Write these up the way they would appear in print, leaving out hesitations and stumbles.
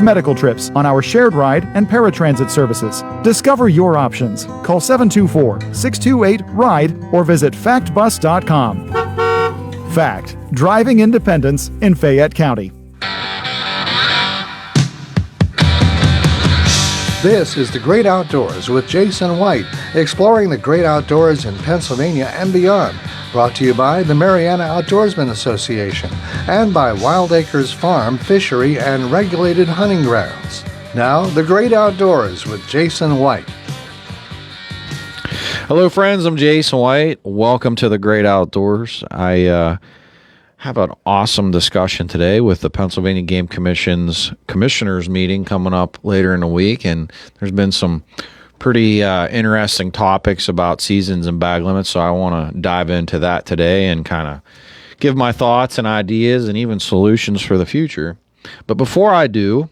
medical trips on our shared ride and paratransit services. Discover your options. Call 724-628-RIDE or visit factbus.com. Fact, driving independence in Fayette County. This is The Great Outdoors with Jason White, exploring the great outdoors in Pennsylvania and beyond. Brought to you by the Mariana Outdoorsmen Association and by Wild Acres Farm, Fishery, and Regulated Hunting Grounds. Now, The Great Outdoors with Jason White. Hello, friends. I'm Jason White. Welcome to The Great Outdoors. I have an awesome discussion today with the Pennsylvania Game Commission's commissioners meeting coming up later in the week, and there's been some pretty interesting topics about seasons and bag limits, so I want to dive into that today and kind of give my thoughts and ideas and even solutions for the future. But before I do,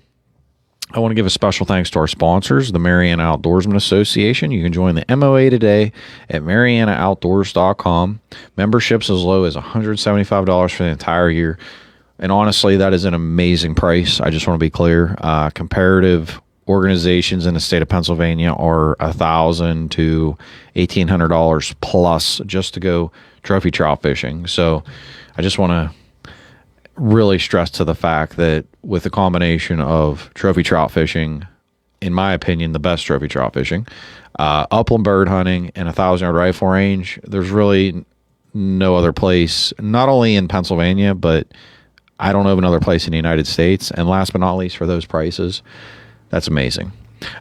I want to give a special thanks to our sponsors, the Mariana Outdoorsman Association. You can join the MOA today at marianaoutdoors.com. Memberships as low as $175 for the entire year. And honestly, that is an amazing price. I just want to be clear. Comparative organizations in the state of Pennsylvania are $1,000 to $1,800 plus just to go trophy trout fishing. So I just want to really stress to the fact that with the combination of trophy trout fishing, in my opinion, the best trophy trout fishing, upland bird hunting, and 1,000-yard rifle range, there's really no other place, not only in Pennsylvania, but I don't know of another place in the United States. And last but not least, for those prices, that's amazing.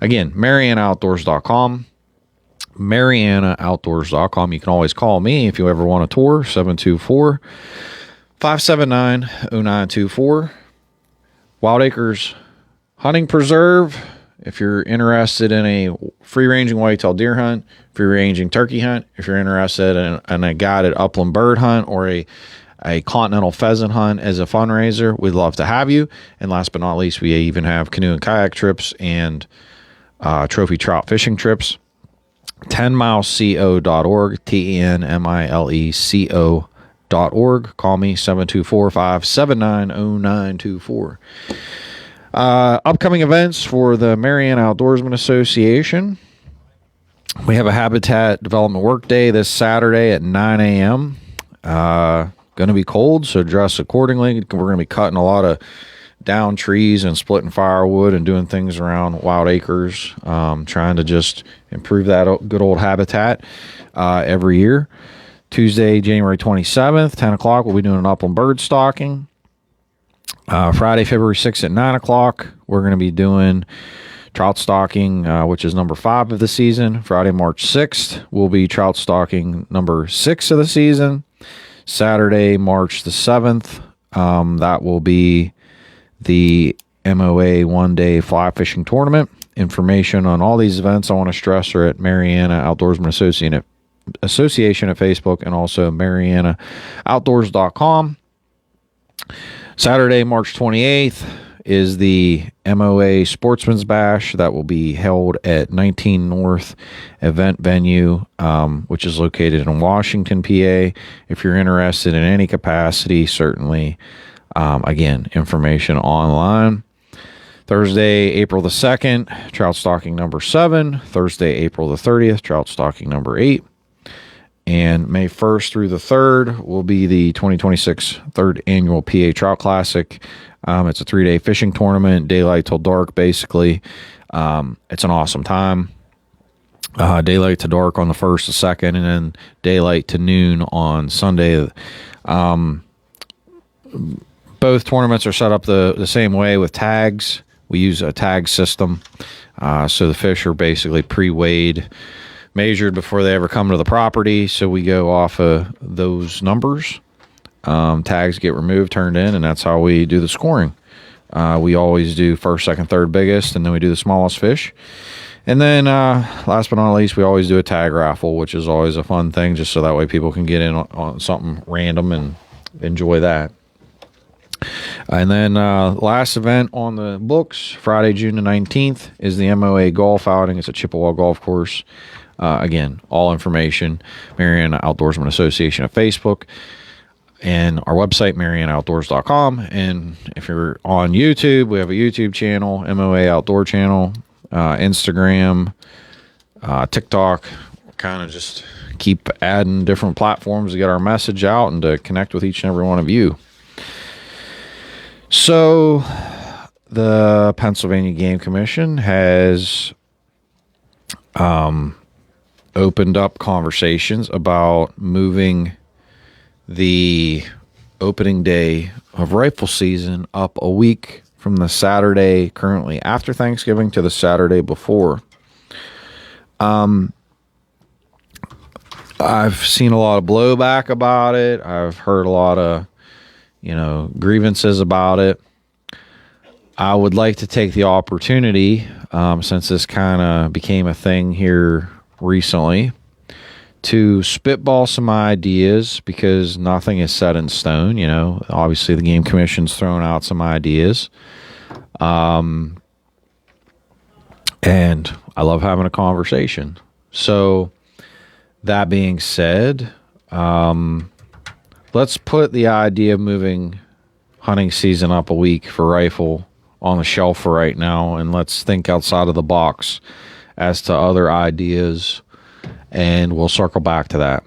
Again, marianaoutdoors.com. marianaoutdoors.com. You can always call me if you ever want a tour, 724-579-0924. Wild Acres Hunting Preserve, if you're interested in a free-ranging whitetail deer hunt, free-ranging turkey hunt, if you're interested in a guided upland bird hunt or a continental pheasant hunt as a fundraiser, we'd love to have you. And last but not least, we even have canoe and kayak trips and trophy trout fishing trips. 10mileco.org, TENMILECO.org. Call me 724-579-0924. Upcoming events for the Mariana Outdoorsman Association. We have a habitat development work day this Saturday at 9 a.m. Going to be cold, so dress accordingly. We're going to be cutting a lot of down trees and splitting firewood and doing things around Wild Acres, trying to just improve that good old habitat every year. Tuesday, January 27th, 10 o'clock, we'll be doing an upland bird stalking. Friday, February 6th at 9 o'clock, we're going to be doing trout stalking, which is number 5 of the season. Friday, March 6th, we'll be trout stalking number 6 of the season. Saturday, March the 7th, that will be the MOA one-day fly fishing tournament. Information on all these events, I want to stress, are at Mariana Outdoorsman Association at Facebook and also marianaoutdoors.com. Saturday, March 28th is the MOA Sportsman's Bash that will be held at 19 North Event Venue, which is located in Washington, PA. If you're interested in any capacity, certainly, again, information online. Thursday, April the 2nd, trout stalking number 7. Thursday, April the 30th, trout stalking number 8. And May 1st through the 3rd will be the 2026 3rd Annual PA Trout Classic. It's a 3-day fishing tournament, daylight till dark, basically. It's an awesome time. Daylight to dark on the 1st, the 2nd, and then daylight to noon on Sunday. Both tournaments are set up the same way with tags. We use a tag system. So the fish are basically pre-weighed, measured before they ever come to the property. So we go off of those numbers. Tags get removed, turned in, and that's how we do the scoring. We always do first, second, third biggest, and then we do the smallest fish. And then last but not least, we always do a tag raffle, which is always a fun thing, just so that way people can get in on something random and enjoy that. And then last event on the books, Friday, June the 19th, is the MOA Golf Outing. It's a Chippewa golf course. Again, all information, Mariana Outdoorsman Association at Facebook. and our website, MarianaOutdoors.com. And if you're on YouTube, we have a YouTube channel, MOA Outdoor channel, Instagram, TikTok. Kind of just keep adding different platforms to get our message out and to connect with each and every one of you. So the Pennsylvania Game Commission has opened up conversations about moving the opening day of rifle season up a week from the Saturday currently after Thanksgiving to the Saturday before. I've seen a lot of blowback about it. I've heard a lot of, grievances about it. I would like to take the opportunity, since this kind of became a thing here recently, to spitball some ideas, because nothing is set in stone. Obviously the Game Commission's thrown out some ideas. And I love having a conversation. So that being said, let's put the idea of moving hunting season up a week for rifle on the shelf for right now, and let's think outside of the box as to other ideas, and we'll circle back to that.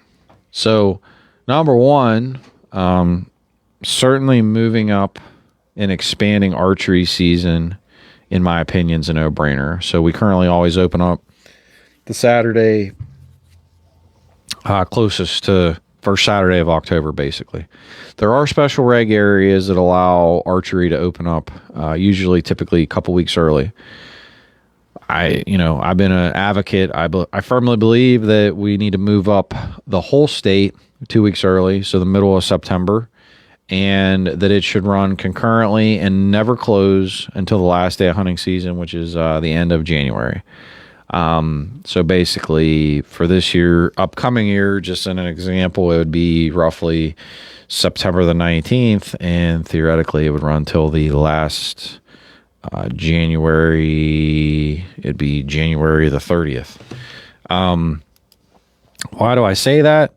So, number one, certainly moving up and expanding archery season, in my opinion, is a no-brainer. So we currently always open up the Saturday closest to first Saturday of October, basically. There are special reg areas that allow archery to open up, typically a couple weeks early. I've been an advocate. I firmly believe that we need to move up the whole state 2 weeks early, so the middle of September, and that it should run concurrently and never close until the last day of hunting season, which is the end of January. So basically for this year, upcoming year, just in an example, it would be roughly September the 19th, and theoretically it would run till the last January. It'd be January the 30th. Why do I say that?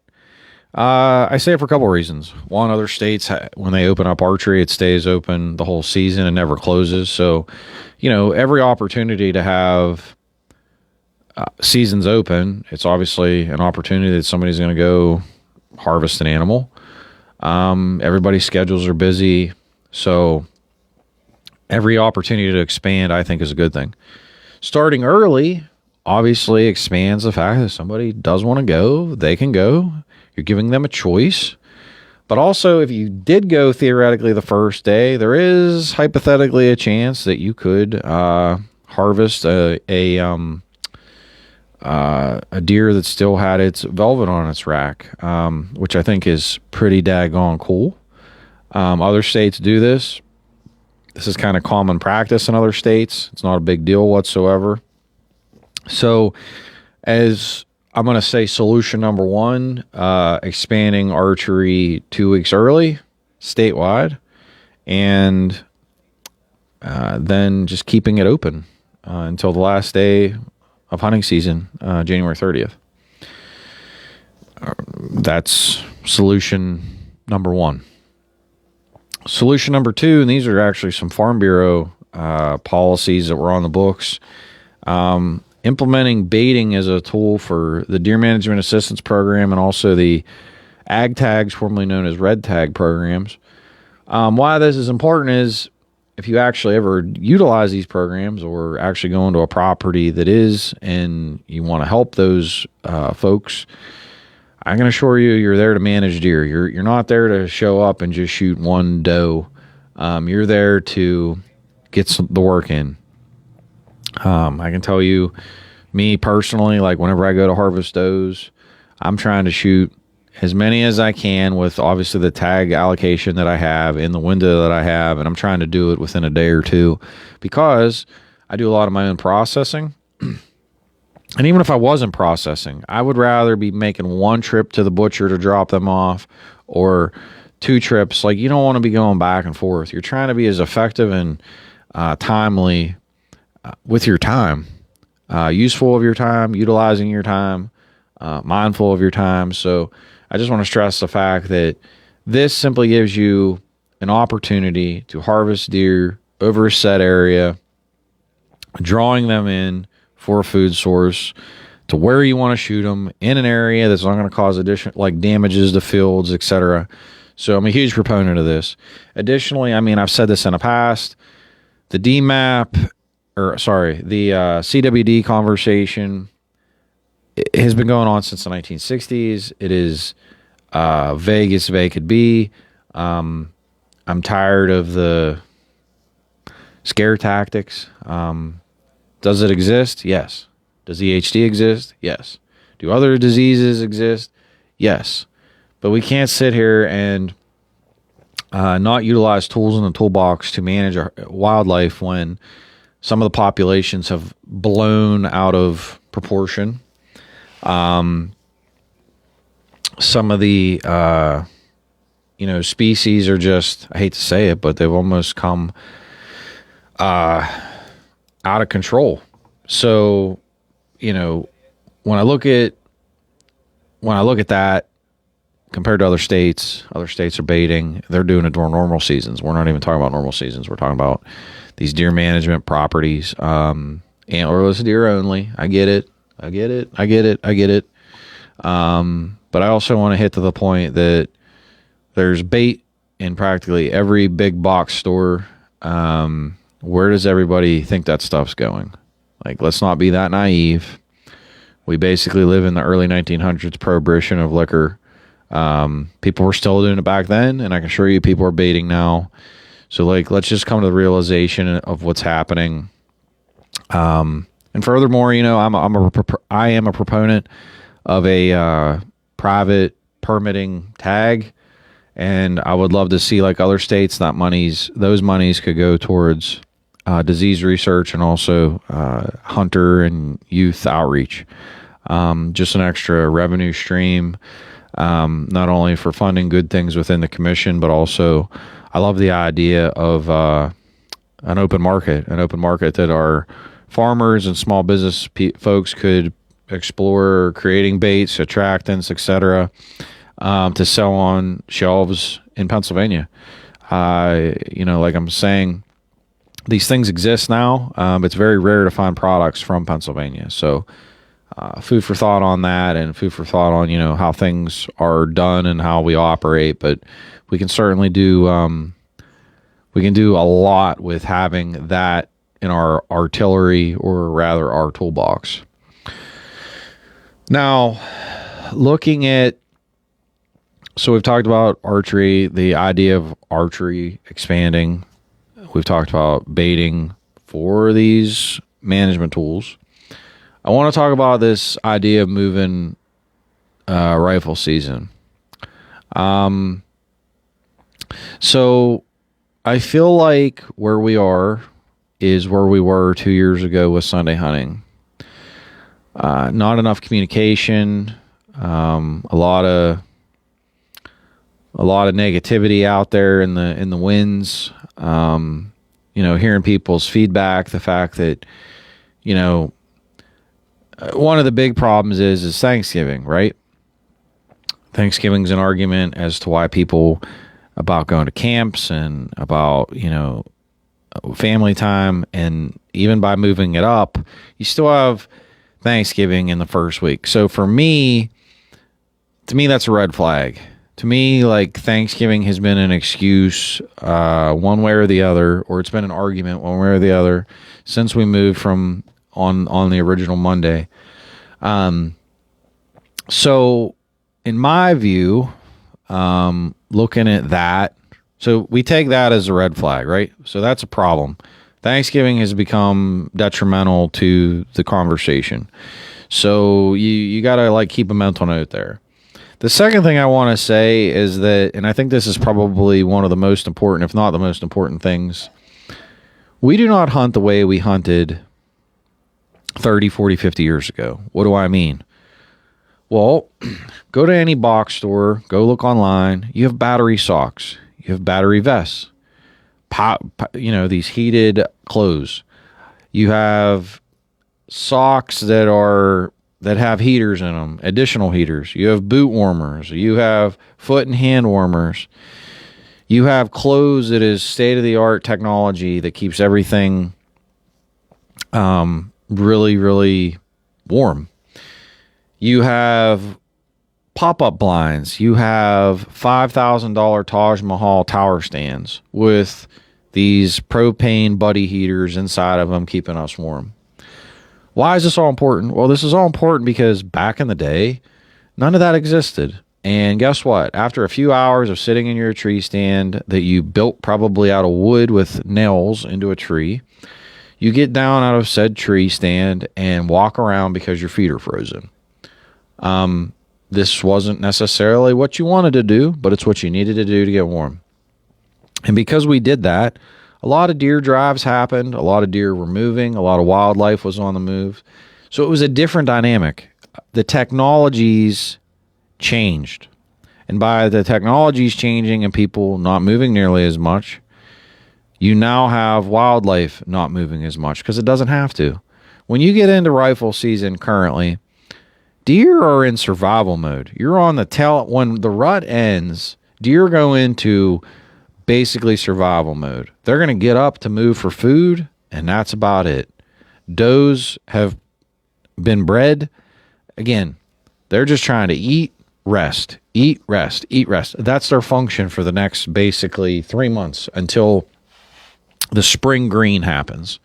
I say it for a couple of reasons. One, other states, when they open up archery, it stays open the whole season and never closes. So, every opportunity to have seasons open, it's obviously an opportunity that somebody's going to go harvest an animal. Everybody's schedules are busy, so every opportunity to expand, I think, is a good thing. Starting early obviously expands the fact that if somebody does want to go, they can go. You're giving them a choice. But also, if you did go theoretically the first day, there is hypothetically a chance that you could harvest a deer that still had its velvet on its rack, which I think is pretty daggone cool. Other states do this. This is kind of common practice in other states. It's not a big deal whatsoever. So, as I'm going to say, solution number one, expanding archery 2 weeks early, statewide, and then just keeping it open until the last day of hunting season, January 30th. That's solution number one. Solution number two, and these are actually some Farm Bureau policies that were on the books. Implementing baiting as a tool for the Deer Management Assistance Program and also the Ag Tags, formerly known as Red Tag programs. Why this is important is if you actually ever utilize these programs or actually go into a property that is and you want to help those folks, I can assure you you're there to manage deer. You're not there to show up and just shoot one doe. You're there to get the work in. I can tell you, me personally, like whenever I go to harvest does, I'm trying to shoot as many as I can with obviously the tag allocation that I have in the window that I have, and I'm trying to do it within a day or two because I do a lot of my own processing. And even if I wasn't processing, I would rather be making one trip to the butcher to drop them off or 2 trips. Like, you don't want to be going back and forth. You're trying to be as effective and timely with your time, useful of your time, utilizing your time, mindful of your time. So I just want to stress the fact that This simply gives you an opportunity to harvest deer over a set area, drawing them in for a food source to where you want to shoot them in an area that's not going to cause additional like damages to fields, etc. So I'm a huge proponent of this. Additionally, I mean, I've said this in the past, the DMAP, the CWD conversation has been going on since the 1960s. It is vague as vague could be. I'm tired of the scare tactics. Does it exist? Yes. Does EHD exist? Yes. Do other diseases exist? Yes. But we can't sit here and not utilize tools in the toolbox to manage our wildlife when some of the populations have blown out of proportion. Some of the species are just, I hate to say it, but they've almost come out of control. So, when I look at that compared to other states are baiting. They're doing it during normal seasons. We're not even talking about normal seasons. We're talking about these deer management properties, antlerless deer only. I get it. But I also want to hit to the point that there's bait in practically every big box store. Where does everybody think that stuff's going? Like, let's not be that naive. We basically live in the early 1900s prohibition of liquor. People were still doing it back then, and I can assure you people are baiting now. So, let's just come to the realization of what's happening. And furthermore, I am a proponent of a private permitting tag, and I would love to see, like other states, those monies could go towards disease research and also hunter and youth outreach. Just an extra revenue stream, not only for funding good things within the commission, but also I love the idea of an open market that our farmers and small business folks could explore, creating baits, attractants, etc., to sell on shelves in Pennsylvania. Like I'm saying, these things exist now. It's very rare to find products from Pennsylvania. So food for thought on that, and food for thought on, how things are done and how we operate. But we can certainly do a lot with having that in our artillery, or rather our toolbox. Now, so we've talked about archery, the idea of archery expanding. We've talked about baiting for these management tools. I want to talk about this idea of moving rifle season. So I feel like where we are is where we were 2 years ago with Sunday hunting. Not enough communication, a lot of negativity out there in the winds. Hearing people's feedback, the fact that, one of the big problems is Thanksgiving, right? Thanksgiving's an argument as to why people about going to camps and about, family time, and even by moving it up, you still have Thanksgiving in the first week. So to me, that's a red flag. To me, Thanksgiving has been an excuse one way or the other, or it's been an argument one way or the other since we moved from on the original Monday. So in my view, looking at that, so we take that as a red flag, right? So that's a problem. Thanksgiving has become detrimental to the conversation. So you got to keep a mental note there. The second thing I want to say is that, and I think this is probably one of the most important, if not the most important things, we do not hunt the way we hunted 30, 40, 50 years ago. What do I mean? Well, go to any box store, go look online. You have battery socks. You have battery vests. These heated clothes. You have socks that are that have heaters in them, additional heaters. You have boot warmers. You have foot and hand warmers. You have clothes that is state-of-the-art technology that keeps everything really, really warm. You have pop-up blinds. You have $5,000 Taj Mahal tower stands with these propane buddy heaters inside of them keeping us warm. Why is this all important? Well, this is all important because back in the day, none of that existed. And guess what? After a few hours of sitting in your tree stand that you built probably out of wood with nails into a tree, you get down out of said tree stand and walk around because your feet are frozen. This wasn't necessarily what you wanted to do, but it's what you needed to do to get warm. And because we did that, a lot of deer drives happened. A lot of deer were moving. A lot of wildlife was on the move. So it was a different dynamic. The technologies changed. And by the technologies changing and people not moving nearly as much, you now have wildlife not moving as much because it doesn't have to. When you get into rifle season currently, deer are in survival mode. You're on the tail. When the rut ends, deer go into basically survival mode. They're going to get up to move for food, and that's about it. Does have been bred. Again, they're just trying to eat, rest, eat, rest, eat, rest. That's their function for the next basically 3 months until the spring green happens.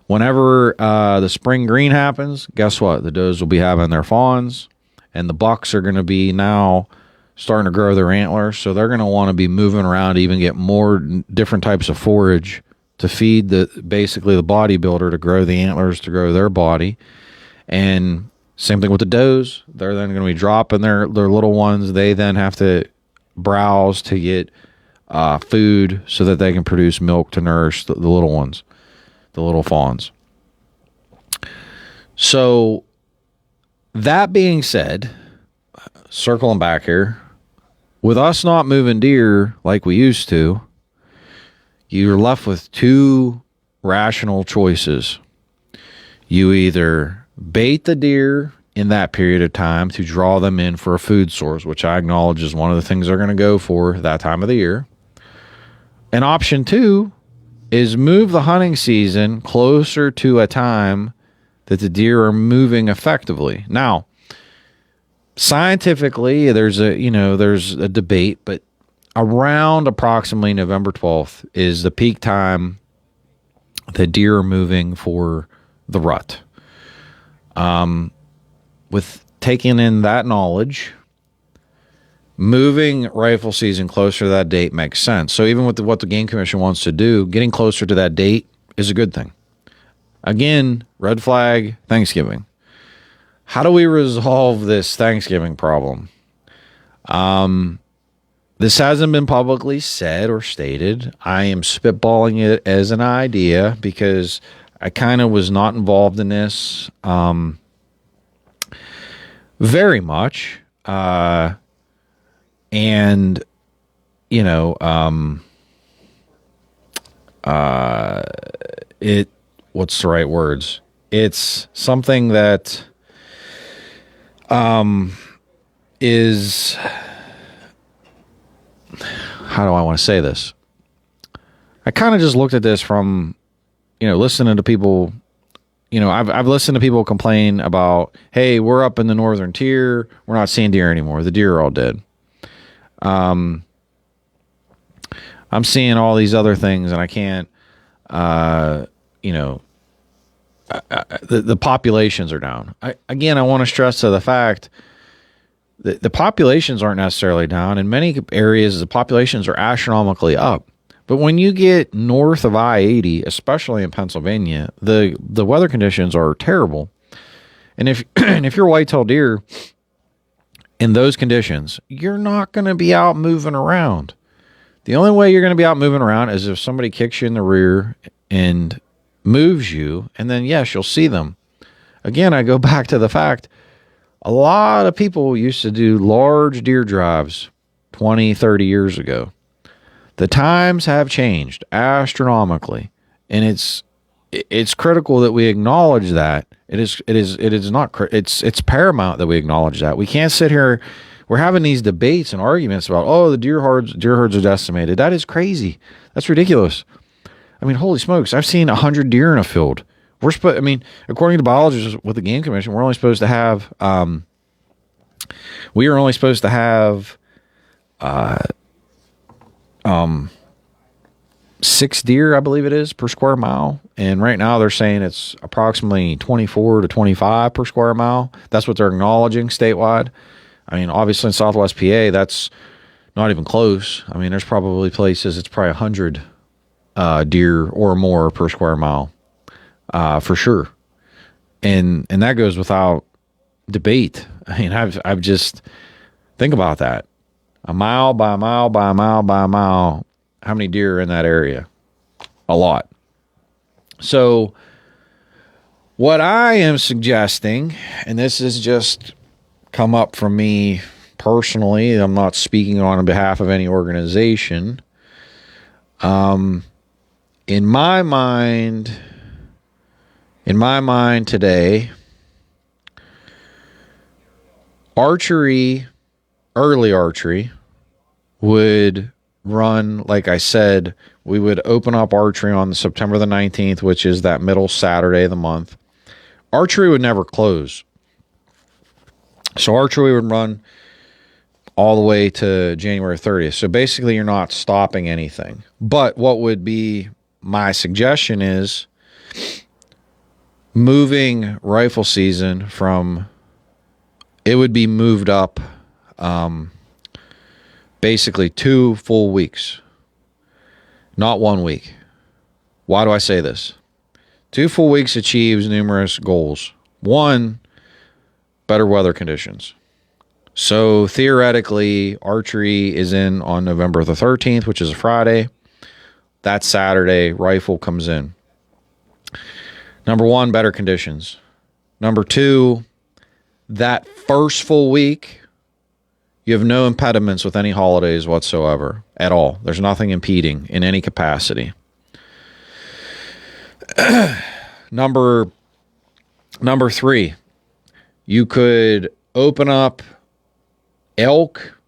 Whenever the spring green happens, guess what? The does will be having their fawns, and the bucks are going to be now starting to grow their antlers, so they're going to want to be moving around to even get more different types of forage to feed basically the bodybuilder to grow the antlers to grow their body. And same thing with the does. They're then going to be dropping their little ones. They then have to browse to get food so that they can produce milk to nourish the little ones, the little fawns. So that being said, circling back here, with us not moving deer like we used to, you're left with two rational choices. You either bait the deer in that period of time to draw them in for a food source, which I acknowledge is one of the things they're going to go for that time of the year. And option two is move the hunting season closer to a time that the deer are moving effectively. Now, scientifically, there's a debate, but around approximately November 12th is the peak time that deer are moving for the rut. With taking in that knowledge, moving rifle season closer to that date makes sense. So even with what the Game Commission wants to do, getting closer to that date is a good thing. Again, red flag, Thanksgiving. How do we resolve this Thanksgiving problem? This hasn't been publicly said or stated. I am spitballing it as an idea because I kind of was not involved in this very much. And, what's the right words? It's something that is, how do I want to say this? I kind of just looked at this from, listening to people, I've listened to people complain about, hey, we're up in the northern tier, we're not seeing deer anymore. The deer are all dead. I'm seeing all these other things and I can't, the populations are down. I want to stress to the fact that the populations aren't necessarily down. In many areas, the populations are astronomically up. But when you get north of I-80, especially in Pennsylvania, the weather conditions are terrible. And if you're white-tailed deer in those conditions, you're not going to be out moving around. The only way you're going to be out moving around is if somebody kicks you in the rear and moves you, and then yes, you'll see them. Again, I go back to the fact a lot of people used to do large deer drives 20, 30 years ago. The times have changed astronomically, and it's critical that we acknowledge that It is not. It's paramount that we acknowledge that. We can't sit here. We're having these debates and arguments about, oh, the deer herds are decimated. That is crazy. That's ridiculous. I mean, holy smokes! I've seen 100 deer in a field. According to biologists with the Game Commission, we're only supposed to have. We are only supposed to have 6 deer, I believe it is, per square mile. And right now they're saying it's approximately 24 to 25 per square mile. That's what they're acknowledging statewide. I mean, obviously in Southwest PA, that's not even close. I mean, there's probably places it's probably 100 deer or more per square mile, for sure. And that goes without debate. I mean, I've just think about that. A mile by a mile by a mile by a mile. How many deer are in that area? A lot. So what I am suggesting, and this is just come up from me personally, I'm not speaking on behalf of any organization. In my mind today, early archery would run, like I said, we would open up archery on September the 19th, which is that middle Saturday of the month. Archery would never close. So archery would run all the way to January 30th. So basically you're not stopping anything. But what would be my suggestion is moving rifle season it would be moved up basically 2 full weeks, not 1 week. Why do I say this? 2 full weeks achieves numerous goals. 1, better weather conditions. So theoretically, archery is in on November the 13th, which is a Friday. That Saturday, rifle comes in. Number 1, better conditions. Number 2, that first full week, you have no impediments with any holidays whatsoever at all. There's nothing impeding in any capacity. Number 3, you could open up elk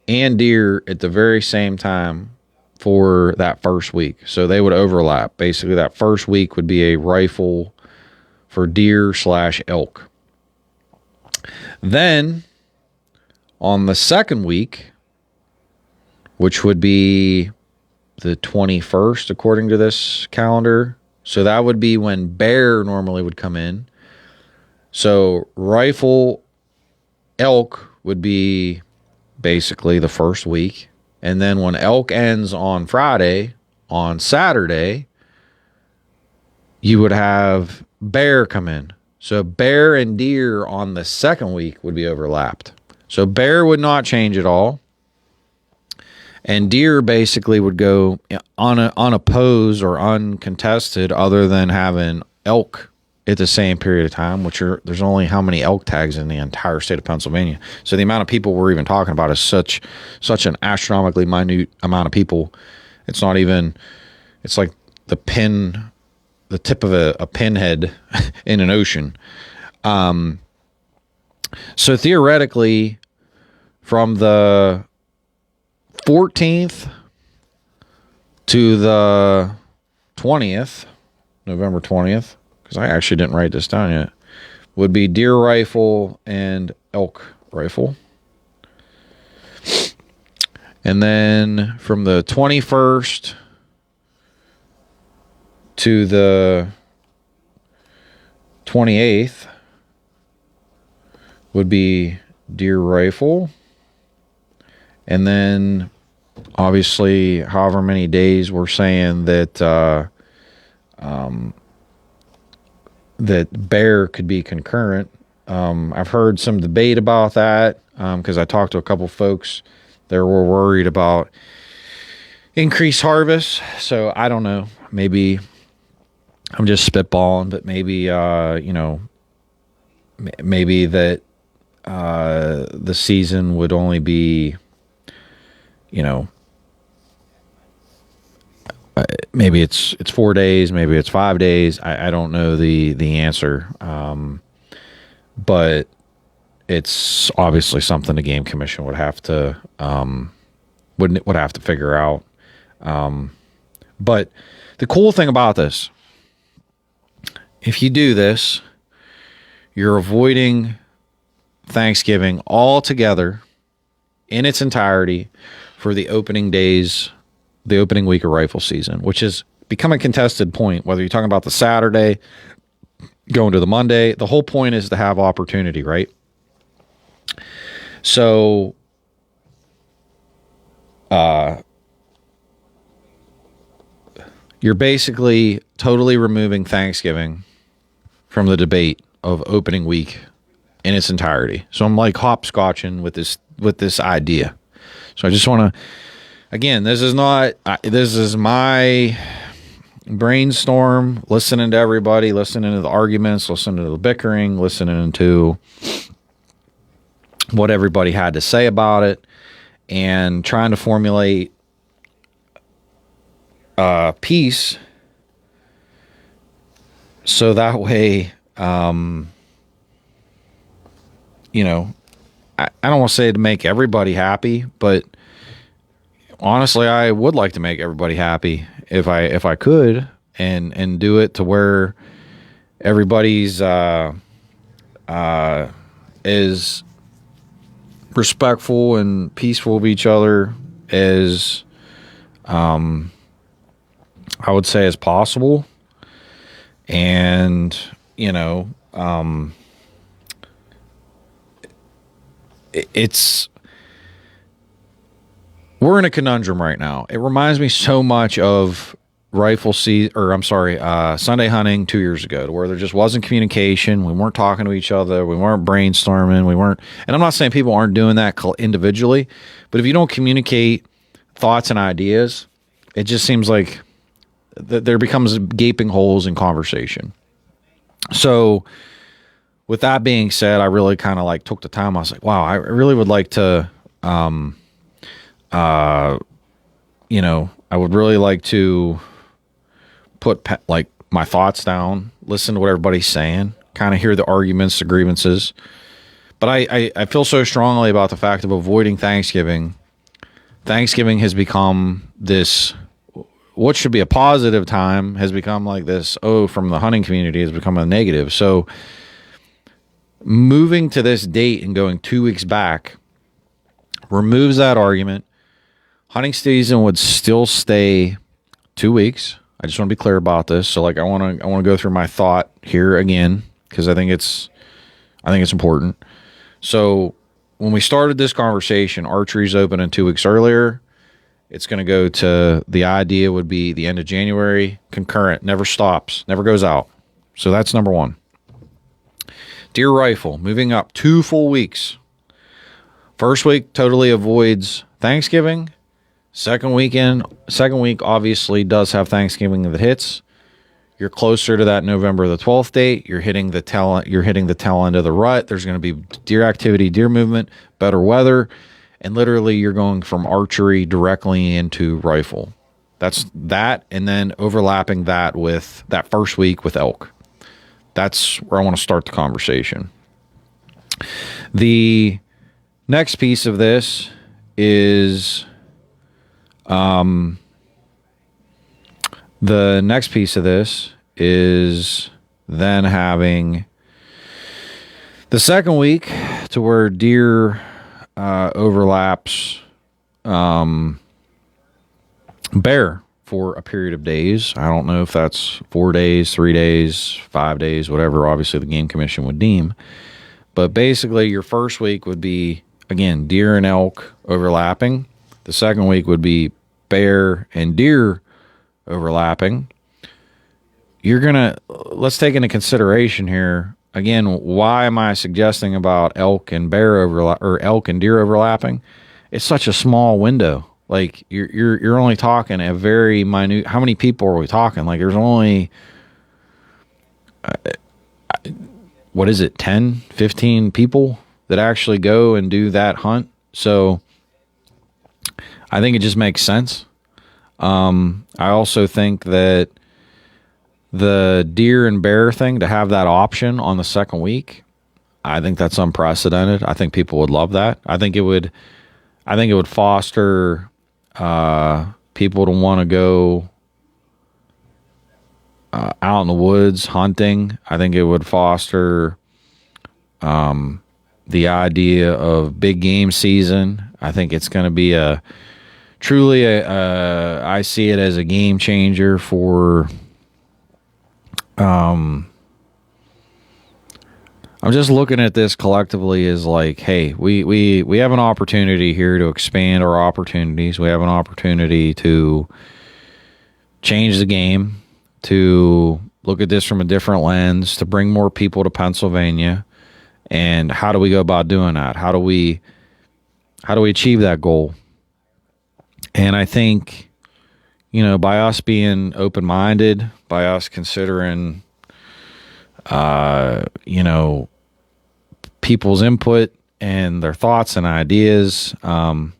and deer at the very same time for that first week. So they would overlap. Basically, that first week would be a rifle for deer/elk. Then on the second week, which would be the 21st, according to this calendar. So that would be when bear normally would come in. So rifle, elk would be basically the first week. And then when elk ends on Friday, on Saturday, you would have bear come in. So bear and deer on the second week would be overlapped. So bear would not change at all. And deer basically would go unopposed or uncontested, other than having elk at the same period of time, there's only how many elk tags in the entire state of Pennsylvania. So the amount of people we're even talking about is such an astronomically minute amount of people. It's not even, it's like the tip of a pinhead in an ocean. So theoretically, from the 14th to the 20th, November 20th, because I actually didn't write this down yet, would be deer rifle and elk rifle. And then from the 21st to the 28th would be deer rifle. And then obviously however many days we're saying that that bear could be concurrent. I've heard some debate about that because I talked to a couple folks that were worried about increased harvest. So I don't know. Maybe I'm just spitballing, but maybe maybe that the season would only be maybe it's 4 days, maybe it's 5 days. I don't know the answer, but it's obviously something the game commission would have to would have to figure out. But the cool thing about this, if you do this, you're avoiding Thanksgiving altogether in its entirety for the opening days, the opening week of rifle season, which has become a contested point, whether you're talking about the Saturday, going to the Monday. The whole point is to have opportunity, right? So, you're basically totally removing Thanksgiving from the debate of opening week in its entirety. So I'm like hopscotching with this idea. So I just want to, again, this is my brainstorm, listening to everybody, listening to the arguments, listening to the bickering, listening to what everybody had to say about it, and trying to formulate a piece so that way, you know, I don't want to say to make everybody happy, but honestly, I would like to make everybody happy if I could, and do it to where everybody's is respectful and peaceful of each other as I would say as possible. And you know, we're in a conundrum right now. It reminds me so much of Sunday hunting 2 years ago, to where there just wasn't communication. We weren't talking to each other. We weren't brainstorming. And I'm not saying people aren't doing that individually, but if you don't communicate thoughts and ideas, it just seems like there becomes gaping holes in conversation. So with that being said, I really kind of like took the time. I was like, wow, I really would like to, you know, I would really like to put like my thoughts down, listen to what everybody's saying, kind of hear the arguments, the grievances. But I feel so strongly about the fact of avoiding Thanksgiving. Thanksgiving has become this, what should be a positive time has become like this, from the hunting community has become a negative. So moving to this date and going 2 weeks back removes that argument. Hunting season would still stay 2 weeks. I just want to be clear about this. So like I want to go through my thought here again, because I think it's important. So when we started this conversation, archery's opening 2 weeks earlier. It's going to go to, the idea would be the end of January, concurrent, never stops, never goes out. So that's number one. Deer rifle, moving up 2 full weeks. First week totally avoids Thanksgiving. Second week obviously does have Thanksgiving that hits. You're closer to that November the 12th date. You're hitting the tail end of the rut. There's going to be deer activity, deer movement, better weather. And literally you're going from archery directly into rifle. That's that. And then overlapping that with that first week with elk. That's where I want to start the conversation. The next piece of this is, then having the second week to where deer overlaps bear for a period of days. I don't know if that's 4 days, 3 days, 5 days, whatever obviously the game commission would deem. But basically your first week would be, again, deer and elk overlapping. The second week would be bear and deer overlapping. Let's take into consideration here, again, why am I suggesting about elk and deer overlapping? It's such a small window. Like you're only talking a very minute. How many people are we talking? Like there's only, 10, 15 people that actually go and do that hunt. So I think it just makes sense. I also think that the deer and bear thing, to have that option on the second week, I think that's unprecedented. I think people would love that. I think it would foster people to want to go out in the woods hunting. I think it would foster the idea of big game season. I think it's going to be truly I see it as a game changer for. I'm just looking at this collectively as like, hey, we have an opportunity here to expand our opportunities. We have an opportunity to change the game, to look at this from a different lens, to bring more people to Pennsylvania. And how do we go about doing that? How do we achieve that goal? And I think, by us being open-minded, by us considering, people's input and their thoughts and ideas, I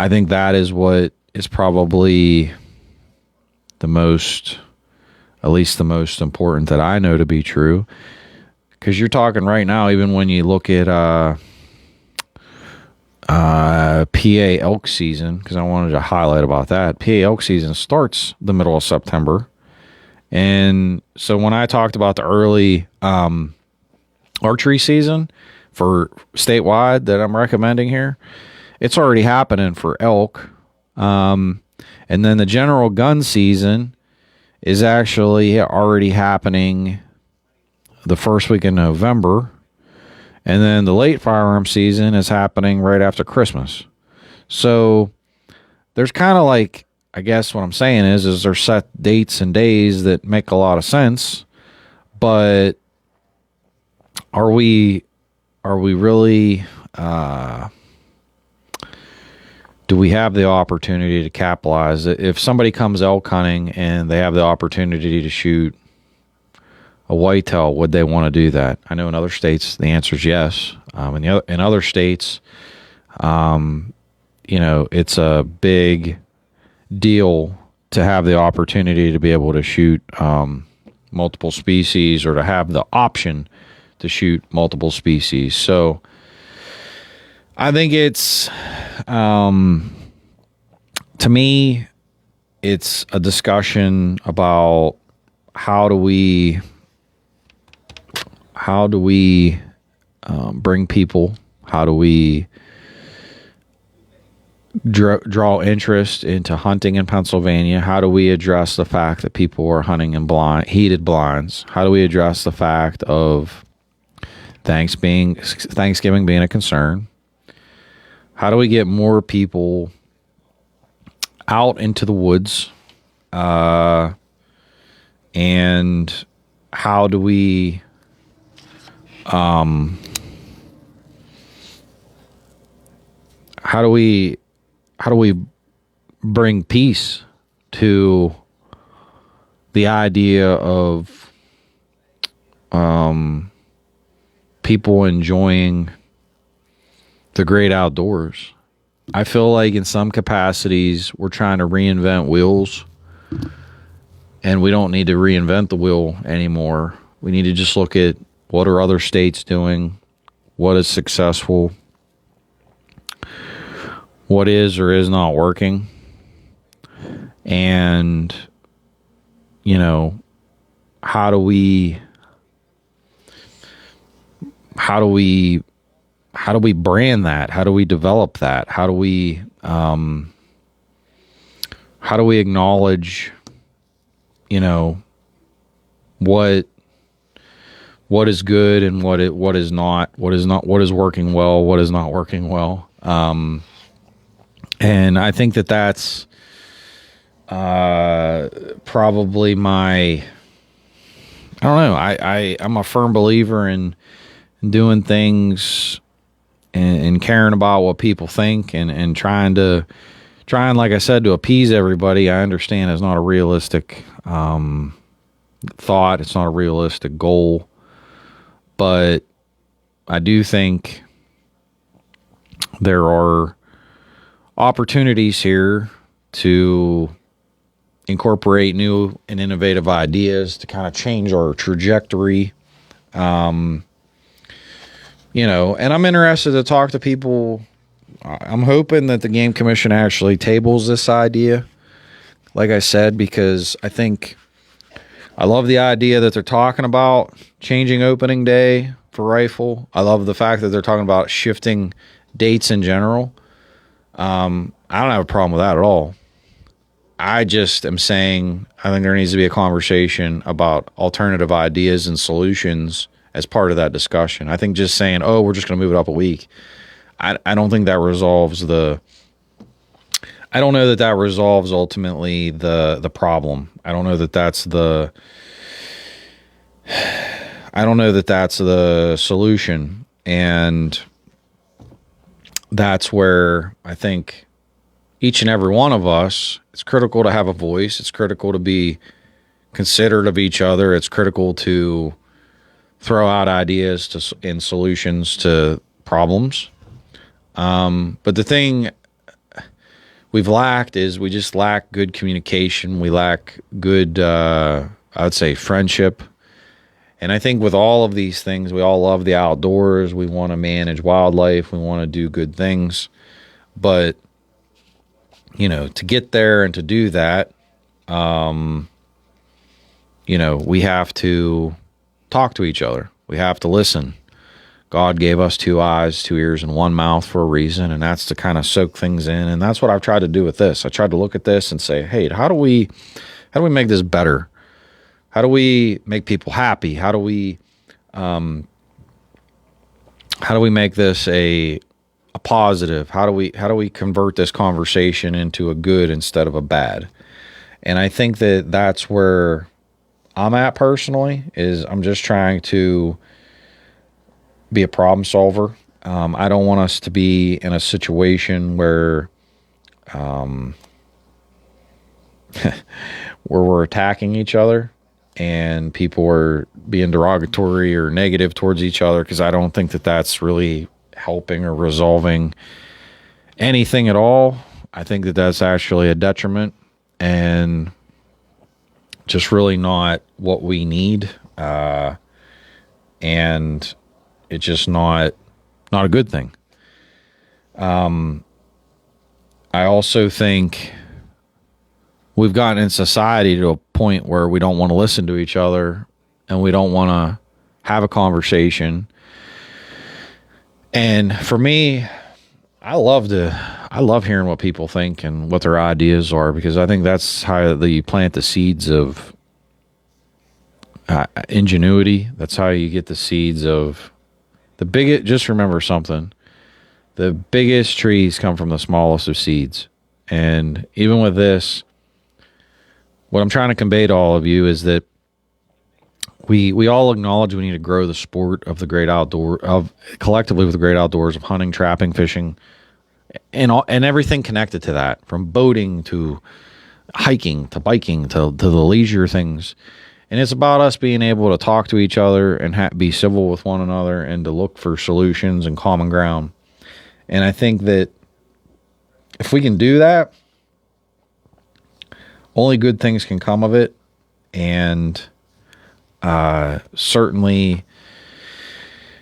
think that is what is probably at least the most important that I know to be true. Because you're talking right now, even when you look at PA elk season, because I wanted to highlight about that. PA elk season starts the middle of September. And so when I talked about the early archery season for statewide that I'm recommending here, it's already happening for elk. And then the general gun season is actually already happening the first week in November. And then the late firearm season is happening right after Christmas. So there's kind of like, I guess what I'm saying is there's set dates and days that make a lot of sense, but are we really, do we have the opportunity to capitalize? If somebody comes elk hunting and they have the opportunity to shoot a whitetail, would they want to do that? I know in other states the answer is yes. In other states, it's a big deal to have the opportunity to be able to shoot multiple species, or to have the option to shoot multiple species. So I think it's, to me, it's a discussion about how do we bring people, how do we draw interest into hunting in Pennsylvania? How do we address the fact that people are hunting in heated blinds? How do we address the fact of Thanksgiving being a concern? How do we get more people out into the woods? And how do we bring peace to the idea of people enjoying the great outdoors? I feel like in some capacities we're trying to reinvent wheels, and we don't need to reinvent the wheel anymore. We need to just look at what are other states doing, what is successful, what is or is not working, and how do we brand that? How do we develop that? How do we acknowledge what is good and what is not, what is working well, what is not working well. And I think that's probably my, I don't know. I'm a firm believer in doing things and caring about what people think and trying, like I said, to appease everybody. I understand it's not a realistic thought. It's not a realistic goal. But I do think there are opportunities here to incorporate new and innovative ideas to kind of change our trajectory. And I'm interested to talk to people. I'm hoping that the Game Commission actually tables this idea, like I said, because I love the idea that they're talking about changing opening day for rifle. I love the fact that they're talking about shifting dates in general. I don't have a problem with that at all. I just am saying I think there needs to be a conversation about alternative ideas and solutions as part of that discussion. I think just saying, we're just going to move it up a week, I don't think that resolves I don't know that resolves ultimately the problem. I don't know that that's the solution. And that's where I think each and every one of us, it's critical to have a voice. It's critical to be considerate of each other. It's critical to throw out ideas and solutions to problems. But the thing we've lacked is we just lack good communication. We lack good, I would say, friendship. And I think with all of these things, we all love the outdoors. We want to manage wildlife. We want to do good things. But, to get there and to do that, we have to talk to each other. We have to listen. God gave us 2 eyes, 2 ears, and 1 mouth for a reason, and that's to kind of soak things in. And that's what I've tried to do with this. I tried to look at this and say, hey, how do we make this better? How do we make people happy? How do we make this a positive? How do we convert this conversation into a good instead of a bad? And I think that that's where I'm at personally, is I'm just trying to be a problem solver. I don't want us to be in a situation where we're attacking each other and people are being derogatory or negative towards each other, because I don't think that that's really helping or resolving anything at all. I think that that's actually a detriment and just really not what we need. And it's just not a good thing. I also think we've gotten in society to a point where we don't want to listen to each other and we don't want to have a conversation. And for me, I love hearing what people think and what their ideas are, because I think that's how you plant the seeds of ingenuity. That's how you get the seeds of just remember something. The biggest trees come from the smallest of seeds. And even with this, what I'm trying to convey to all of you is that we all acknowledge we need to grow the sport of the great collectively with the great outdoors of hunting, trapping, fishing, and everything connected to that, from boating to hiking to biking to the leisure things. And it's about us being able to talk to each other and be civil with one another and to look for solutions and common ground. And I think that if we can do that, only good things can come of it. And certainly,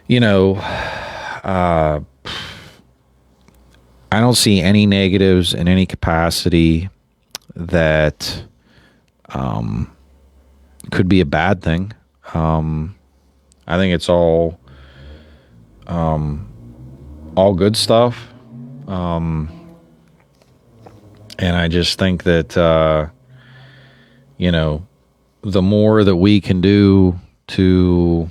I don't see any negatives in any capacity that could be a bad thing. I think it's all good stuff. And I just think that, the more that we can do to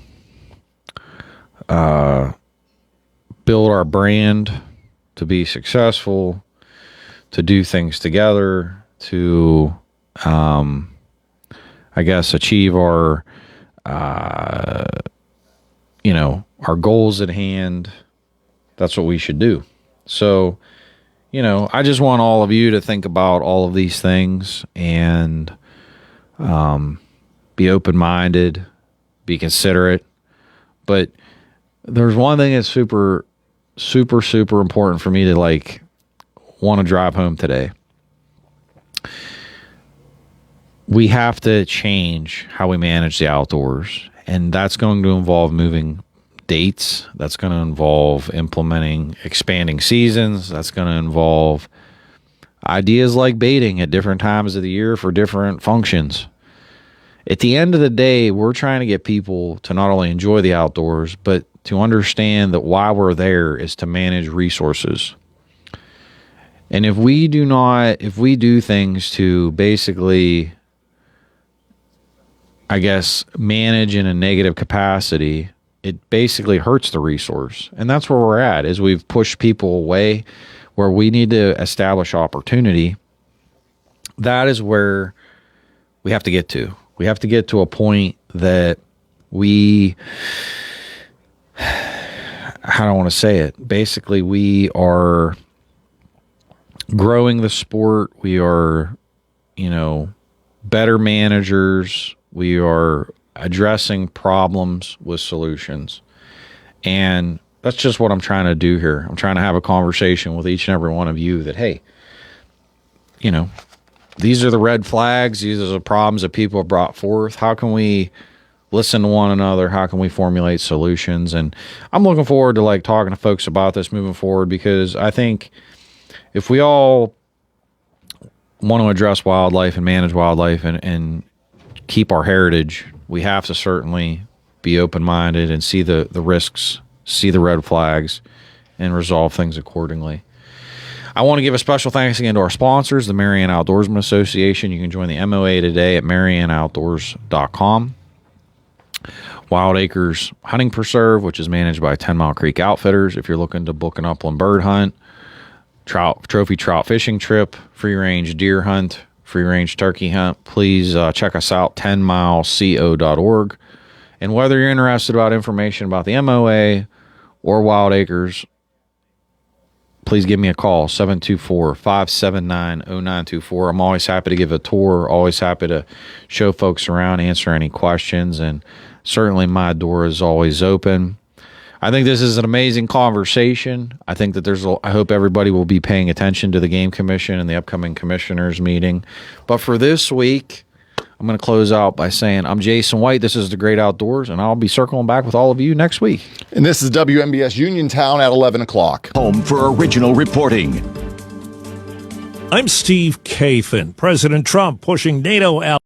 build our brand, to be successful, to do things together, to, achieve our, our goals at hand, that's what we should do. So, I just want all of you to think about all of these things and be open-minded, be considerate. But there's one thing that's super, super, super important for me to want to drive home today. we have to change how we manage the outdoors. And that's going to involve moving dates. That's going to involve implementing expanding seasons. That's going to involve ideas like baiting at different times of the year for different functions. At the end of the day, we're trying to get people to not only enjoy the outdoors, but to understand that why we're there is to manage resources. And if we do things to basically, I guess, manage in a negative capacity, it basically hurts the resource. And that's where we're at, is we've pushed people away where we need to establish opportunity. That is where we have to get to. We have to get to a point that we, how do I want to say it? Basically, we are growing the sport. We are, better managers. We are addressing problems with solutions. And that's just what I'm trying to do here. I'm trying to have a conversation with each and every one of you that, hey, these are the red flags. These are the problems that people have brought forth. How can we listen to one another? How can we formulate solutions? And I'm looking forward to talking to folks about this moving forward, because I think if we all want to address wildlife and manage wildlife and keep our heritage, we have to certainly be open-minded and see the risks, see the red flags, and resolve things accordingly. I want to give a special thanks again to our sponsors, the Mariana Outdoorsman Association. You can join the MOA today at marianaoutdoors.com. Wild Acres Hunting Preserve, which is managed by 10 Mile Creek Outfitters. If you're looking to book an upland bird hunt, trophy trout fishing trip, free-range deer hunt, free-range turkey hunt, please check us out, 10mileco.org. And whether you're interested about information about the MOA or Wild Acres, please give me a call, 724-579-0924. I'm always happy to give a tour, always happy to show folks around, answer any questions, and certainly my door is always open. I think this is an amazing conversation. I think that I hope everybody will be paying attention to the Game Commission and the upcoming commissioners meeting. But for this week, I'm going to close out by saying I'm Jason White. This is The Great Outdoors, and I'll be circling back with all of you next week. And this is WMBS Uniontown at 11 o'clock. Home for original reporting. I'm Steve Kathan. President Trump pushing NATO out.